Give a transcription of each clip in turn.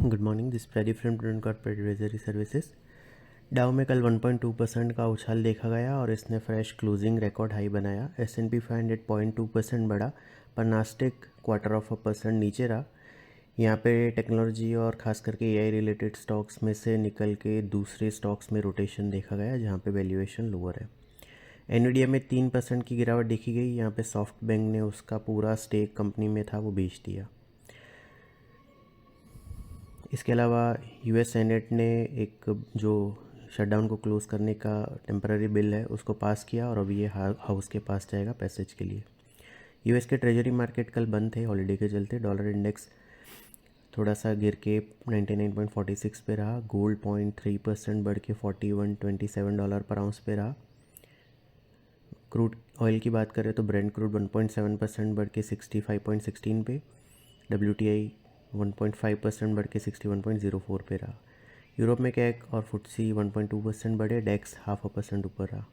Good morning, this Pradeep from prudent corporate advisory services. डाउ में कल 1.2% का उछाल देखा गया और इसने फ्रेश क्लोजिंग रिकॉर्ड हाई बनाया। S&P 500 0.2% बढ़ा, पर नास्टेक 0.25% नीचे रहा। यहाँ पे टेक्नोलॉजी और ख़ास करके AI रिलेटेड स्टॉक्स में से निकल के दूसरे स्टॉक्स में रोटेशन देखा गया, जहाँ पे वैल्यूएशन लोअर है। एनवीडिया में 3% की गिरावट देखी गई। यहाँ पे सॉफ्ट बैंक ने उसका पूरा स्टेक कंपनी में था वो बेच दिया। इसके अलावा US सेनेट ने एक जो शटडाउन को क्लोज़ करने का टेम्पररी बिल है उसको पास किया और अभी ये हाउस के पास जाएगा पैसेज के लिए। US के ट्रेजरी मार्केट कल बंद थे हॉलीडे के चलते। डॉलर इंडेक्स थोड़ा सा गिर के 99.46 पे रहा। गोल्ड 0.3% बढ़ के $41.27 पर आउंस पे रहा। क्रूड ऑयल की बात करें तो ब्रेंट क्रूड 1.7% बढ़ के 65.16 पे, WTI 1.5% बढ़ के 61.04 पे रहा। यूरोप में कैक और फुटसी 1.2% बढ़े, डेक्स 0.5% ऊपर रहा।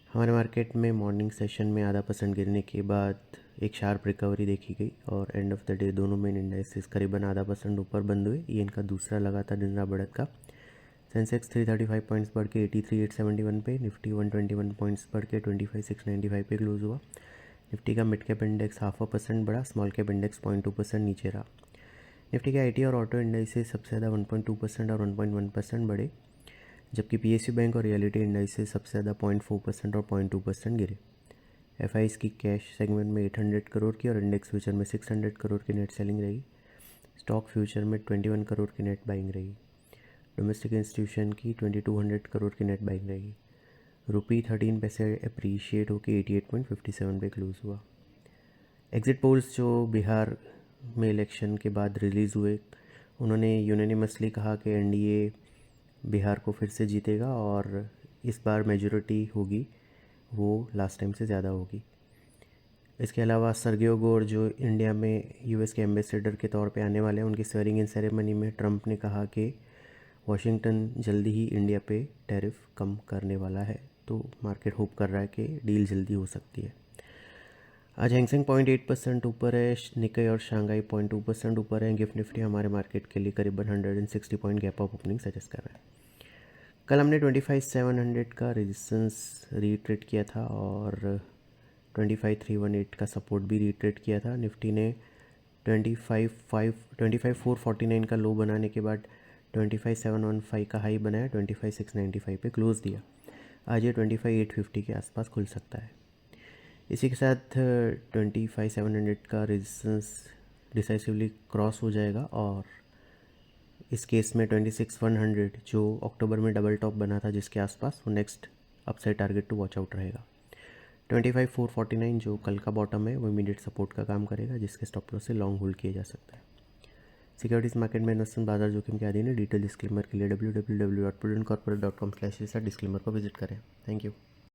हमारे मार्केट में मॉर्निंग सेशन में 0.5% गिरने के बाद एक शार्प रिकवरी देखी गई और एंड ऑफ द डे दोनों मेन इंडाइसेस करीबन 0.5% ऊपर बंद हुए। ये इनका दूसरा लगातार दिन रहा बढ़त का। सेंसेक्स 335 पॉइंट्स बढ़ के 83,871 पे, निफ्टी 121 पॉइंट्स बढ़ के 25,695 पे क्लोज हुआ। निफ्टी का मिड कैप इंडेक्स 0.5% बढ़ा, स्मॉल कैप इंडेक्स 0.2% नीचे रहा। निफ्टी के IT और ऑटो इंडाइसेस सबसे ज़्यादा 1.2% और 1.1% बढ़े, जबकि PSU बैंक और रियलिटी इंडाइसेस सबसे ज़्यादा 0.4% और 0.2% गिरे। FIs की कैश सेगमेंट में 800 करोड़ की और इंडेक्स फ्यूचर में 600 करोड़ की नेट सेलिंग रही। स्टॉक फ्यूचर में 21 करोड़ की नेट बाइंग रही। डोमेस्टिक इंस्टीट्यूशन की 2200 करोड़ की नेट बाइंग रही। रुपी 13 पैसे अप्रीशिएट होकर 88.57 पे क्लोज हुआ। एग्जिट पोल्स जो बिहार में इलेक्शन के बाद रिलीज़ हुए, उन्होंने यूनानिमसली कहा कि NDA बिहार को फिर से जीतेगा और इस बार मेजॉरिटी होगी वो लास्ट टाइम से ज़्यादा होगी। इसके अलावा सर्गियो गोर जो इंडिया में US के एम्बेसडर के तौर पे आने वाले हैं, उनकी स्वेरिंग इन सेरेमनी में ट्रंप ने कहा कि वाशिंगटन जल्दी ही इंडिया पे टैरिफ कम करने वाला है, तो मार्केट होप कर रहा है कि डील जल्दी हो सकती है। आज हैंगसेंग 0.8% ऊपर है, निकाई और शंघाई 0.2% ऊपर है। गिफ्ट निफ्टी हमारे मार्केट के लिए करीबन 160 point gap up opening suggest कर रहा है। कल हमने 25,700 का रेजिस्टेंस रीट्रेट किया था और 25,318 का सपोर्ट भी रीट्रेट किया था। निफ्टी ने 25,449 का लो बनाने के बाद 25,715 का हाई बनाया, 25,695 पे क्लोज दिया। आज ये 25,850 के आसपास खुल सकता है। इसी के साथ 25,700 का रेजिस्टेंस डिसाइसिवली क्रॉस हो जाएगा और इस केस में 26,100 जो अक्टूबर में डबल टॉप बना था जिसके आसपास, वो next upside target to watch out रहेगा। 25,449 जो कल का बॉटम है वो इमीडिएट सपोर्ट का काम करेगा, जिसके स्टॉप लॉस से लॉन्ग होल्ड किया जा सकता है। सिक्योरिटीज़ मार्केट में इन्वेस्टमेंट बाजार जोखिम के अधीन है। डिटेल डिस्क्लेमर के लिए www.prudentcorporate.com/डिस्क्लेमर को विजिट करें। Thank you.